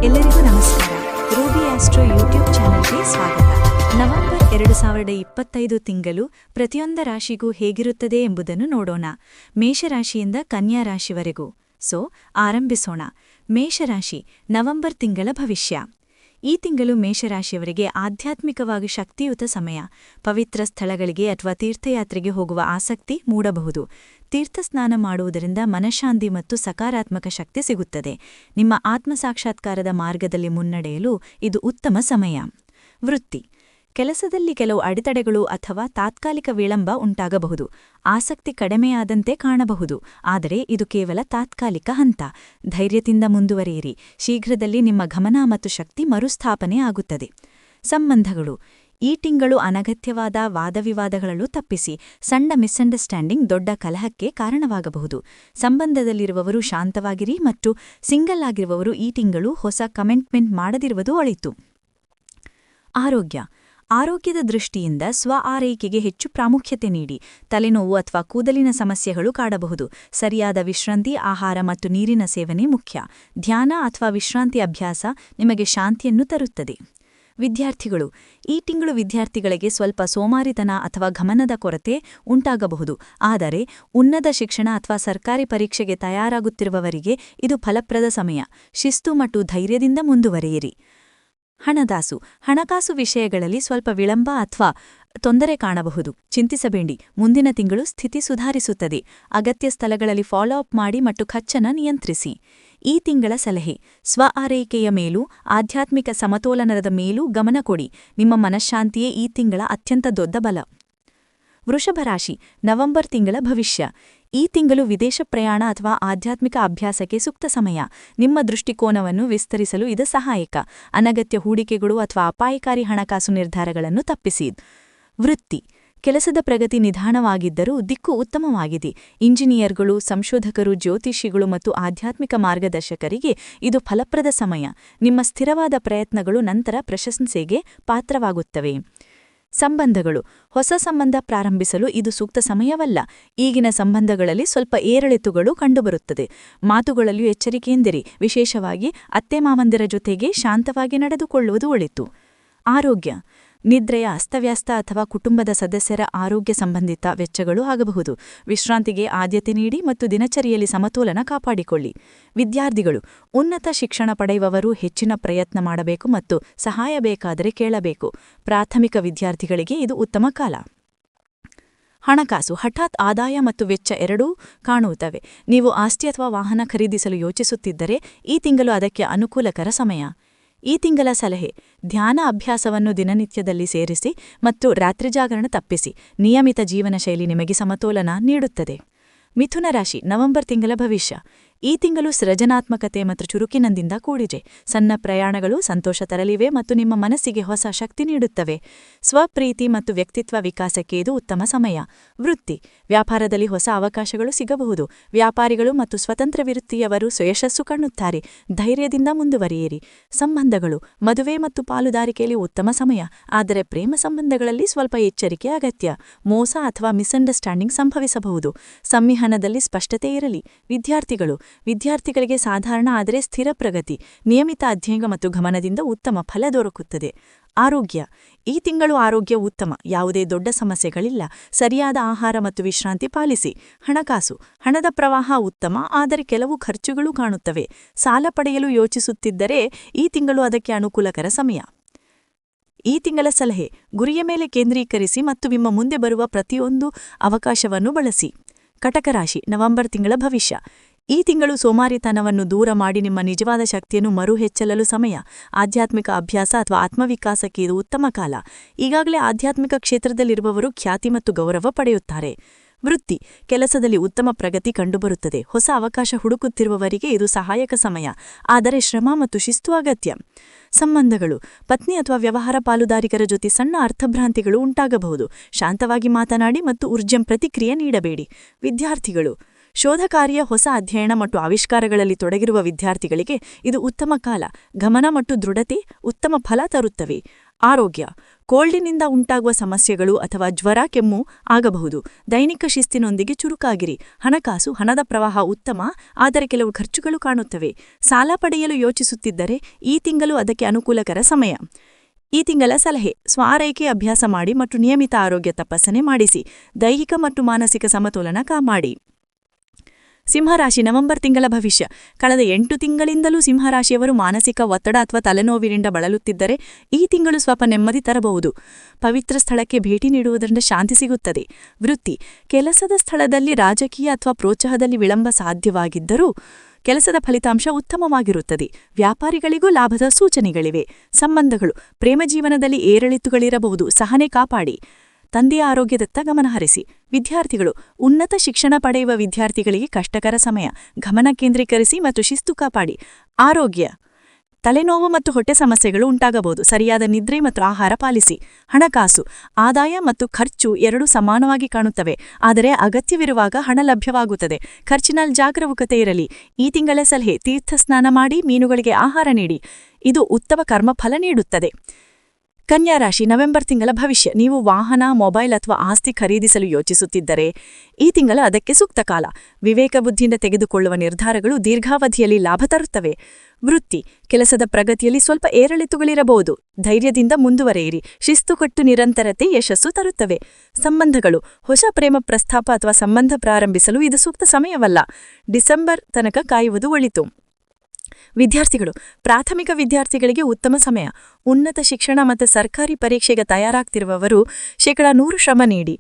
ಎಲ್ಲರಿಗೂ ನಮಸ್ಕಾರ. Ruby astro YouTube ಚಾನೆಲ್ಗೆ ಸ್ವಾಗತ. ನವೆಂಬರ್ 2025 ತಿಂಗಳು ಪ್ರತಿಯೊಂದ ರಾಶಿಗೂ ಹೇಗಿರುತ್ತದೆ ಎಂಬುದನ್ನು ನೋಡೋಣ. ಮೇಷರಾಶಿಯಿಂದ ಕನ್ಯಾ ರಾಶಿವರೆಗೂ. ಆರಂಭಿಸೋಣ. ಮೇಷರಾಶಿ, ನವೆಂಬರ್ ತಿಂಗಳ ಭವಿಷ್ಯ. ಈ ತಿಂಗಳು ಮೇಷರಾಶಿಯವರಿಗೆ ಆಧ್ಯಾತ್ಮಿಕವಾಗಿ ಶಕ್ತಿಯುತ ಸಮಯ. ಪವಿತ್ರ ಸ್ಥಳಗಳಿಗೆ ಅಥವಾ ತೀರ್ಥಯಾತ್ರೆಗೆ ಹೋಗುವ ಆಸಕ್ತಿ ಮೂಡಬಹುದು. ತೀರ್ಥಸ್ನಾನ ಮಾಡುವುದರಿಂದ ಮನಃಶಾಂತಿ ಮತ್ತು ಸಕಾರಾತ್ಮಕ ಶಕ್ತಿ ಸಿಗುತ್ತದೆ. ನಿಮ್ಮ ಆತ್ಮಸಾಕ್ಷಾತ್ಕಾರದ ಮಾರ್ಗದಲ್ಲಿ ಮುನ್ನಡೆಯಲು ಇದು ಉತ್ತಮ ಸಮಯ. ವೃತ್ತಿ. ಕೆಲಸದಲ್ಲಿ ಕೆಲವು ಅಡೆತಡೆಗಳು ಅಥವಾ ತಾತ್ಕಾಲಿಕ ವಿಳಂಬ ಉಂಟಾಗಬಹುದು. ಆಸಕ್ತಿ ಕಡಿಮೆಯಾದಂತೆ ಕಾಣಬಹುದು, ಆದರೆ ಇದು ಕೇವಲ ತಾತ್ಕಾಲಿಕ ಹಂತ. ಧೈರ್ಯದಿಂದ ಮುಂದುವರಿಯಿರಿ. ಶೀಘ್ರದಲ್ಲಿ ನಿಮ್ಮ ಗಮನ ಮತ್ತು ಶಕ್ತಿ ಮರುಸ್ಥಾಪನೆ ಆಗುತ್ತದೆ. ಸಂಬಂಧಗಳು. ಈ ತಿಂಗಳು ಅನಗತ್ಯವಾದ ವಾದವಿವಾದಗಳಲ್ಲೂ ತಪ್ಪಿಸಿ. ಸಣ್ಣ ಮಿಸ್ಅಂಡರ್ಸ್ಟ್ಯಾಂಡಿಂಗ್ ದೊಡ್ಡ ಕಲಹಕ್ಕೆ ಕಾರಣವಾಗಬಹುದು. ಸಂಬಂಧದಲ್ಲಿರುವವರು ಶಾಂತವಾಗಿರಿ ಮತ್ತು ಸಿಂಗಲ್ ಆಗಿರುವವರು ಈ ತಿಂಗಳು ಹೊಸ ಕಮಿಟ್ಮೆಂಟ್ ಮಾಡದಿರುವುದು ಒಳಿತು. ಆರೋಗ್ಯ. ಆರೋಗ್ಯದ ದೃಷ್ಟಿಯಿಂದ ಆರೈಕೆಗೆ ಹೆಚ್ಚು ಪ್ರಾಮುಖ್ಯತೆ ನೀಡಿ. ತಲೆನೋವು ಅಥವಾ ಕೂದಲಿನ ಸಮಸ್ಯೆಗಳು ಕಾಡಬಹುದು. ಸರಿಯಾದ ವಿಶ್ರಾಂತಿ, ಆಹಾರ ಮತ್ತು ನೀರಿನ ಸೇವನೆ ಮುಖ್ಯ. ಧ್ಯಾನ ಅಥವಾ ವಿಶ್ರಾಂತಿ ಅಭ್ಯಾಸ ನಿಮಗೆ ಶಾಂತಿಯನ್ನು ತರುತ್ತದೆ. ವಿದ್ಯಾರ್ಥಿಗಳು. ಈ ತಿಂಗಳು ವಿದ್ಯಾರ್ಥಿಗಳಿಗೆ ಸ್ವಲ್ಪ ಸೋಮಾರಿತನ ಅಥವಾ ಗಮನದ ಕೊರತೆ ಉಂಟಾಗಬಹುದು, ಆದರೆ ಉನ್ನತ ಶಿಕ್ಷಣ ಅಥವಾ ಸರ್ಕಾರಿ ಪರೀಕ್ಷೆಗೆ ತಯಾರಾಗುತ್ತಿರುವವರಿಗೆ ಇದು ಫಲಪ್ರದ ಸಮಯ. ಶಿಸ್ತು ಮತ್ತು ಧೈರ್ಯದಿಂದ ಮುಂದುವರಿಯಿರಿ. ಹಣಕಾಸು ವಿಷಯಗಳಲ್ಲಿ ಸ್ವಲ್ಪ ವಿಳಂಬ ಅಥವಾ ತೊಂದರೆ ಕಾಣಬಹುದು. ಚಿಂತಿಸಬೇಡಿ, ಮುಂದಿನ ತಿಂಗಳು ಸ್ಥಿತಿ ಸುಧಾರಿಸುತ್ತದೆ. ಅಗತ್ಯ ಸ್ಥಳಗಳಲ್ಲಿ ಫಾಲೋ ಅಪ್ ಮಾಡಿ ಮತ್ತು ಖರ್ಚನ್ನು ನಿಯಂತ್ರಿಸಿ. ಈ ತಿಂಗಳ ಸಲಹೆ. ಆರೈಕೆಯ ಮೇಲೂ ಆಧ್ಯಾತ್ಮಿಕ ಸಮತೋಲನದ ಮೇಲೂ ಗಮನ ಕೊಡಿ. ನಿಮ್ಮ ಮನಃಶಾಂತಿಯೇ ಈ ತಿಂಗಳ ಅತ್ಯಂತ ದೊಡ್ಡ ಬಲ. ವೃಷಭ ರಾಶಿ, ನವೆಂಬರ್ ತಿಂಗಳ ಭವಿಷ್ಯ. ಈ ತಿಂಗಳು ವಿದೇಶ ಪ್ರಯಾಣ ಅಥವಾ ಆಧ್ಯಾತ್ಮಿಕ ಅಭ್ಯಾಸಕ್ಕೆ ಸೂಕ್ತ ಸಮಯ. ನಿಮ್ಮ ದೃಷ್ಟಿಕೋನವನ್ನು ವಿಸ್ತರಿಸಲು ಇದು ಸಹಾಯಕ. ಅನಗತ್ಯ ಹೂಡಿಕೆಗಳು ಅಥವಾ ಅಪಾಯಕಾರಿ ಹಣಕಾಸು ನಿರ್ಧಾರಗಳನ್ನು ತಪ್ಪಿಸಿ. ವೃತ್ತಿ. ಕೆಲಸದ ಪ್ರಗತಿ ನಿಧಾನವಾಗಿದ್ದರೂ ದಿಕ್ಕು ಉತ್ತಮವಾಗಿದೆ. ಇಂಜಿನಿಯರ್ಗಳು, ಸಂಶೋಧಕರು, ಜ್ಯೋತಿಷಿಗಳು ಮತ್ತು ಆಧ್ಯಾತ್ಮಿಕ ಮಾರ್ಗದರ್ಶಕರಿಗೆ ಇದು ಫಲಪ್ರದ ಸಮಯ. ನಿಮ್ಮ ಸ್ಥಿರವಾದ ಪ್ರಯತ್ನಗಳು ನಂತರ ಪ್ರಶಂಸೆಗೆ ಪಾತ್ರವಾಗುತ್ತವೆ. ಸಂಬಂಧಗಳು. ಹೊಸ ಸಂಬಂಧ ಪ್ರಾರಂಭಿಸಲು ಇದು ಸೂಕ್ತ ಸಮಯವಲ್ಲ. ಈಗಿನ ಸಂಬಂಧಗಳಲ್ಲಿ ಸ್ವಲ್ಪ ಏರಿಳಿತಗಳು ಕಂಡುಬರುತ್ತದೆ. ಮಾತುಗಳಲ್ಲೂ ಎಚ್ಚರಿಕೆಯಿಂದಿರಿ. ವಿಶೇಷವಾಗಿ ಅತ್ತೆಮಾವಂದಿರ ಜೊತೆಗೆ ಶಾಂತವಾಗಿ ನಡೆದುಕೊಳ್ಳುವುದು ಒಳಿತು. ಆರೋಗ್ಯ. ನಿದ್ರೆಯ ಅಸ್ತವ್ಯಸ್ತ ಅಥವಾ ಕುಟುಂಬದ ಸದಸ್ಯರ ಆರೋಗ್ಯ ಸಂಬಂಧಿತ ವೆಚ್ಚಗಳು ಆಗಬಹುದು. ವಿಶ್ರಾಂತಿಗೆ ಆದ್ಯತೆ ನೀಡಿ ಮತ್ತು ದಿನಚರಿಯಲ್ಲಿ ಸಮತೋಲನ ಕಾಪಾಡಿಕೊಳ್ಳಿ. ವಿದ್ಯಾರ್ಥಿಗಳು. ಉನ್ನತ ಶಿಕ್ಷಣ ಪಡೆಯುವವರು ಹೆಚ್ಚಿನ ಪ್ರಯತ್ನ ಮಾಡಬೇಕು ಮತ್ತು ಸಹಾಯ ಬೇಕಾದರೆ ಕೇಳಬೇಕು. ಪ್ರಾಥಮಿಕ ವಿದ್ಯಾರ್ಥಿಗಳಿಗೆ ಇದು ಉತ್ತಮ ಕಾಲ. ಹಣಕಾಸು. ಹಠಾತ್ ಆದಾಯ ಮತ್ತು ವೆಚ್ಚ ಎರಡೂ ಕಾಣುತ್ತವೆ. ನೀವು ಆಸ್ತಿ ಅಥವಾ ವಾಹನ ಖರೀದಿಸಲು ಯೋಚಿಸುತ್ತಿದ್ದರೆ ಈ ತಿಂಗಳು ಅದಕ್ಕೆ ಅನುಕೂಲಕರ ಸಮಯ. ಈ ತಿಂಗಳ ಸಲಹೆ. ಧ್ಯಾನ ಅಭ್ಯಾಸವನ್ನು ದಿನನಿತ್ಯದಲ್ಲಿ ಸೇರಿಸಿ ಮತ್ತು ರಾತ್ರಿ ಜಾಗರಣ ತಪ್ಪಿಸಿ. ನಿಯಮಿತ ಜೀವನ ಶೈಲಿ ನಿಮಗೆ ಸಮತೋಲನ ನೀಡುತ್ತದೆ. ಮಿಥುನ ರಾಶಿ, ನವೆಂಬರ್ ತಿಂಗಳ ಭವಿಷ್ಯ. ಈ ತಿಂಗಳು ಸೃಜನಾತ್ಮಕತೆ ಮತ್ತು ಚುರುಕಿನಿಂದ ಕೂಡಿದೆ. ಸಣ್ಣ ಪ್ರಯಾಣಗಳು ಸಂತೋಷ ತರಲಿವೆ ಮತ್ತು ನಿಮ್ಮ ಮನಸ್ಸಿಗೆ ಹೊಸ ಶಕ್ತಿ ನೀಡುತ್ತವೆ. ಸ್ವಪ್ರೀತಿ ಮತ್ತು ವ್ಯಕ್ತಿತ್ವ ವಿಕಾಸಕ್ಕೆ ಇದು ಉತ್ತಮ ಸಮಯ. ವೃತ್ತಿ. ವ್ಯಾಪಾರದಲ್ಲಿ ಹೊಸ ಅವಕಾಶಗಳು ಸಿಗಬಹುದು. ವ್ಯಾಪಾರಿಗಳು ಮತ್ತು ಸ್ವತಂತ್ರ ವೃತ್ತಿಯವರು ಯಶಸ್ಸು ಕಾಣುತ್ತಾರೆ. ಧೈರ್ಯದಿಂದ ಮುಂದುವರಿಯಿರಿ. ಸಂಬಂಧಗಳು. ಮದುವೆ ಮತ್ತು ಪಾಲುದಾರಿಕೆಯಲ್ಲಿ ಉತ್ತಮ ಸಮಯ, ಆದರೆ ಪ್ರೇಮ ಸಂಬಂಧಗಳಲ್ಲಿ ಸ್ವಲ್ಪ ಎಚ್ಚರಿಕೆ ಅಗತ್ಯ. ಮೋಸ ಅಥವಾ ಮಿಸ್ಅಂಡರ್ಸ್ಟ್ಯಾಂಡಿಂಗ್ ಸಂಭವಿಸಬಹುದು. ಸಂವಹನದಲ್ಲಿ ಸ್ಪಷ್ಟತೆ ಇರಲಿ. ವಿದ್ಯಾರ್ಥಿಗಳಿಗೆ ಸಾಧಾರಣ ಆದರೆ ಸ್ಥಿರ ಪ್ರಗತಿ. ನಿಯಮಿತ ಅಧ್ಯಯನ ಮತ್ತು ಗಮನದಿಂದ ಉತ್ತಮ ಫಲ ದೊರಕುತ್ತದೆ. ಆರೋಗ್ಯ. ಈ ತಿಂಗಳು ಆರೋಗ್ಯ ಉತ್ತಮ. ಯಾವುದೇ ದೊಡ್ಡ ಸಮಸ್ಯೆಗಳಿಲ್ಲ. ಸರಿಯಾದ ಆಹಾರ ಮತ್ತು ವಿಶ್ರಾಂತಿ ಪಾಲಿಸಿ. ಹಣಕಾಸು. ಹಣದ ಪ್ರವಾಹ ಉತ್ತಮ, ಆದರೆ ಕೆಲವು ಖರ್ಚುಗಳು ಕಾಣುತ್ತವೆ. ಸಾಲ ಪಡೆಯಲು ಯೋಚಿಸುತ್ತಿದ್ದರೆ ಈ ತಿಂಗಳು ಅದಕ್ಕೆ ಅನುಕೂಲಕರ ಸಮಯ. ಈ ತಿಂಗಳ ಸಲಹೆ. ಗುರಿಯ ಮೇಲೆ ಕೇಂದ್ರೀಕರಿಸಿ ಮತ್ತು ನಿಮ್ಮ ಮುಂದೆ ಬರುವ ಪ್ರತಿಯೊಂದು ಅವಕಾಶವನ್ನು ಬಳಸಿ. ಕಟಕ ರಾಶಿ, ನವೆಂಬರ್ ತಿಂಗಳ ಭವಿಷ್ಯ. ಈ ತಿಂಗಳು ಸೋಮಾರಿತನವನ್ನು ದೂರ ಮಾಡಿ ನಿಮ್ಮ ನಿಜವಾದ ಶಕ್ತಿಯನ್ನು ಮರುಹೆಚ್ಚಲಲು ಸಮಯ. ಆಧ್ಯಾತ್ಮಿಕ ಅಭ್ಯಾಸ ಅಥವಾ ಆತ್ಮವಿಕಾಸಕ್ಕೆ ಇದು ಉತ್ತಮ ಕಾಲ. ಈಗಾಗಲೇ ಆಧ್ಯಾತ್ಮಿಕ ಕ್ಷೇತ್ರದಲ್ಲಿರುವವರು ಖ್ಯಾತಿ ಮತ್ತು ಗೌರವ ಪಡೆಯುತ್ತಾರೆ. ವೃತ್ತಿ. ಕೆಲಸದಲ್ಲಿ ಉತ್ತಮ ಪ್ರಗತಿ ಕಂಡುಬರುತ್ತದೆ. ಹೊಸ ಅವಕಾಶ ಹುಡುಕುತ್ತಿರುವವರಿಗೆ ಇದು ಸಹಾಯಕ ಸಮಯ, ಆದರೆ ಶ್ರಮ ಮತ್ತು ಶಿಸ್ತು ಅಗತ್ಯ. ಸಂಬಂಧಗಳು. ಪತ್ನಿ ಅಥವಾ ವ್ಯವಹಾರ ಪಾಲುದಾರಿಕರ ಜೊತೆ ಸಣ್ಣ ಅರ್ಥಭ್ರಾಂತಿಗಳು ಉಂಟಾಗಬಹುದು. ಶಾಂತವಾಗಿ ಮಾತನಾಡಿ ಮತ್ತು ಊರ್ಜಂ ಪ್ರತಿಕ್ರಿಯೆ ನೀಡಬೇಡಿ. ವಿದ್ಯಾರ್ಥಿಗಳು. ಶೋಧ ಕಾರ್ಯ, ಹೊಸ ಅಧ್ಯಯನ ಮತ್ತು ಆವಿಷ್ಕಾರಗಳಲ್ಲಿ ತೊಡಗಿರುವ ವಿದ್ಯಾರ್ಥಿಗಳಿಗೆ ಇದು ಉತ್ತಮ ಕಾಲ. ಗಮನ ಮತ್ತು ದೃಢತೆ ಉತ್ತಮ ಫಲ ತರುತ್ತವೆ. ಆರೋಗ್ಯ. ಕೋಲ್ಡಿನಿಂದ ಉಂಟಾಗುವ ಸಮಸ್ಯೆಗಳು ಅಥವಾ ಜ್ವರ ಕೆಮ್ಮು ಆಗಬಹುದು. ದೈನಿಕ ಶಿಸ್ತಿನೊಂದಿಗೆ ಚುರುಕಾಗಿರಿ. ಹಣಕಾಸು. ಹಣದ ಪ್ರವಾಹ ಉತ್ತಮ, ಆದರೆ ಕೆಲವು ಖರ್ಚುಗಳು ಕಾಣುತ್ತವೆ. ಸಾಲ ಪಡೆಯಲು ಯೋಚಿಸುತ್ತಿದ್ದರೆ ಈ ತಿಂಗಳು ಅದಕ್ಕೆ ಅನುಕೂಲಕರ ಸಮಯ. ಈ ತಿಂಗಳ ಸಲಹೆ: ಸ್ವಾರೈಕೆ ಅಭ್ಯಾಸ ಮಾಡಿ ಮತ್ತು ನಿಯಮಿತ ಆರೋಗ್ಯ ತಪಾಸಣೆ ಮಾಡಿಸಿ. ದೈಹಿಕ ಮತ್ತು ಮಾನಸಿಕ ಸಮತೋಲನ ಕಾಪಾಡಿ. ಸಿಂಹರಾಶಿ ನವೆಂಬರ್ ತಿಂಗಳ ಭವಿಷ್ಯ. ಕಳೆದ 8 ತಿಂಗಳಿಂದಲೂ ಸಿಂಹರಾಶಿಯವರು ಮಾನಸಿಕ ಒತ್ತಡ ಅಥವಾ ತಲೆನೋವಿನಿಂದ ಬಳಲುತ್ತಿದ್ದರೆ ಈ ತಿಂಗಳು ಸ್ವಲ್ಪ ನೆಮ್ಮದಿ ತರಬಹುದು. ಪವಿತ್ರ ಸ್ಥಳಕ್ಕೆ ಭೇಟಿ ನೀಡುವುದರಿಂದ ಶಾಂತಿ ಸಿಗುತ್ತದೆ. ವೃತ್ತಿ. ಕೆಲಸದ ಸ್ಥಳದಲ್ಲಿ ರಾಜಕೀಯ ಅಥವಾ ಪ್ರೋತ್ಸಾಹದಲ್ಲಿ ವಿಳಂಬ ಸಾಧ್ಯವಾಗಿದ್ದರೂ ಕೆಲಸದ ಫಲಿತಾಂಶ ಉತ್ತಮವಾಗಿರುತ್ತದೆ. ವ್ಯಾಪಾರಿಗಳಿಗೂ ಲಾಭದ ಸೂಚನೆಗಳಿವೆ. ಸಂಬಂಧಗಳು. ಪ್ರೇಮ ಜೀವನದಲ್ಲಿ ಏರಿಳಿತುಗಳಿರಬಹುದು, ಸಹನೆ ಕಾಪಾಡಿ. ತಂದೆಯ ಆರೋಗ್ಯದತ್ತ ಗಮನಹರಿಸಿ. ವಿದ್ಯಾರ್ಥಿಗಳು. ಉನ್ನತ ಶಿಕ್ಷಣ ಪಡೆಯುವ ವಿದ್ಯಾರ್ಥಿಗಳಿಗೆ ಕಷ್ಟಕರ ಸಮಯ. ಗಮನ ಕೇಂದ್ರೀಕರಿಸಿ ಮತ್ತು ಶಿಸ್ತು ಕಾಪಾಡಿ. ಆರೋಗ್ಯ. ತಲೆನೋವು ಮತ್ತು ಹೊಟ್ಟೆ ಸಮಸ್ಯೆಗಳು ಉಂಟಾಗಬಹುದು. ಸರಿಯಾದ ನಿದ್ರೆ ಮತ್ತು ಆಹಾರ ಪಾಲಿಸಿ. ಹಣಕಾಸು. ಆದಾಯ ಮತ್ತು ಖರ್ಚು ಎರಡೂ ಸಮಾನವಾಗಿ ಕಾಣುತ್ತವೆ, ಆದರೆ ಅಗತ್ಯವಿರುವಾಗ ಹಣ ಲಭ್ಯವಾಗುತ್ತದೆ. ಖರ್ಚಿನಲ್ಲಿ ಜಾಗರೂಕತೆ ಇರಲಿ. ಈ ತಿಂಗಳ ಸಲಹೆ: ತೀರ್ಥ ಸ್ನಾನ ಮಾಡಿ, ಮೀನುಗಳಿಗೆ ಆಹಾರ ನೀಡಿ. ಇದು ಉತ್ತಮ ಕರ್ಮಫಲ ನೀಡುತ್ತದೆ. ಕನ್ಯಾ ರಾಶಿ ನವೆಂಬರ್ ತಿಂಗಳ ಭವಿಷ್ಯ. ನೀವು ವಾಹನ, ಮೊಬೈಲ್ ಅಥವಾ ಆಸ್ತಿ ಖರೀದಿಸಲು ಯೋಚಿಸುತ್ತಿದ್ದರೆ ಈ ತಿಂಗಳು ಅದಕ್ಕೆ ಸೂಕ್ತ ಕಾಲ. ವಿವೇಕ ಬುದ್ಧಿಯಿಂದ ತೆಗೆದುಕೊಳ್ಳುವ ನಿರ್ಧಾರಗಳು ದೀರ್ಘಾವಧಿಯಲ್ಲಿ ಲಾಭ ತರುತ್ತವೆ. ವೃತ್ತಿ. ಕೆಲಸದ ಪ್ರಗತಿಯಲ್ಲಿ ಸ್ವಲ್ಪ ಏರಿಳಿತುಗಳಿರಬಹುದು. ಧೈರ್ಯದಿಂದ ಮುಂದುವರೆಯಿರಿ. ಶಿಸ್ತುಕಟ್ಟು ನಿರಂತರತೆ ಯಶಸ್ಸು ತರುತ್ತವೆ. ಸಂಬಂಧಗಳು. ಹೊಸ ಪ್ರೇಮ ಪ್ರಸ್ತಾಪ ಅಥವಾ ಸಂಬಂಧ ಪ್ರಾರಂಭಿಸಲು ಇದು ಸೂಕ್ತ ಸಮಯವಲ್ಲ. ಡಿಸೆಂಬರ್ ತನಕ ಕಾಯುವುದು ಒಳಿತು. ವಿದ್ಯಾರ್ಥಿಗಳು. ಪ್ರಾಥಮಿಕ ವಿದ್ಯಾರ್ಥಿಗಳಿಗೆ ಉತ್ತಮ ಸಮಯ. ಉನ್ನತ ಶಿಕ್ಷಣ ಮತ್ತು ಸರ್ಕಾರಿ ಪರೀಕ್ಷೆಗೆ ತಯಾರಾಗ್ತಿರುವವರು 100% ಶ್ರಮ ನೀಡಿ.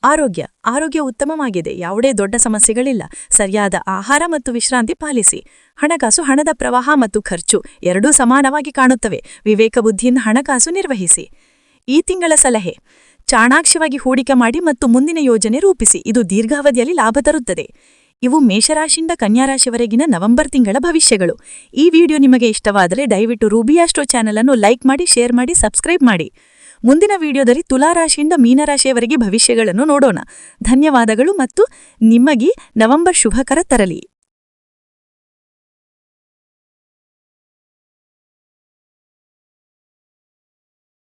ಆರೋಗ್ಯ ಉತ್ತಮವಾಗಿದೆ. ಯಾವುದೇ ದೊಡ್ಡ ಸಮಸ್ಯೆಗಳಿಲ್ಲ. ಸರಿಯಾದ ಆಹಾರ ಮತ್ತು ವಿಶ್ರಾಂತಿ ಪಾಲಿಸಿ. ಹಣಕಾಸು. ಹಣದ ಪ್ರವಾಹ ಮತ್ತು ಖರ್ಚು ಎರಡೂ ಸಮಾನವಾಗಿ ಕಾಣುತ್ತವೆ. ವಿವೇಕ ಬುದ್ಧಿಯಿಂದ ಹಣಕಾಸು ನಿರ್ವಹಿಸಿ. ಈ ತಿಂಗಳ ಸಲಹೆ: ಚಾಣಾಕ್ಷವಾಗಿ ಹೂಡಿಕೆ ಮಾಡಿ ಮತ್ತು ಮುಂದಿನ ಯೋಜನೆ ರೂಪಿಸಿ. ಇದು ದೀರ್ಘಾವಧಿಯಲ್ಲಿ ಲಾಭ ತರುತ್ತದೆ. ಇವು ಮೇಷರಾಶಿಯಿಂದ ಕನ್ಯಾರಾಶಿವರೆಗಿನ ನವೆಂಬರ್ ತಿಂಗಳ ಭವಿಷ್ಯಗಳು. ಈ ವಿಡಿಯೋ ನಿಮಗೆ ಇಷ್ಟವಾದರೆ ದಯವಿಟ್ಟು ರೂಬಿ ಆಸ್ಟ್ರೋ ಚಾನೆಲ್ ಅನ್ನು ಲೈಕ್ ಮಾಡಿ, ಶೇರ್ ಮಾಡಿ, ಸಬ್ಸ್ಕ್ರೈಬ್ ಮಾಡಿ. ಮುಂದಿನ ವಿಡಿಯೋದಲ್ಲಿ ತುಲಾರಾಶಿಯಿಂದ ಮೀನರಾಶಿಯವರೆಗೆ ಭವಿಷ್ಯಗಳನ್ನು ನೋಡೋಣ. ಧನ್ಯವಾದಗಳು ಮತ್ತು ನಿಮಗೆ ನವೆಂಬರ್ ಶುಭಕರ ತರಲಿ.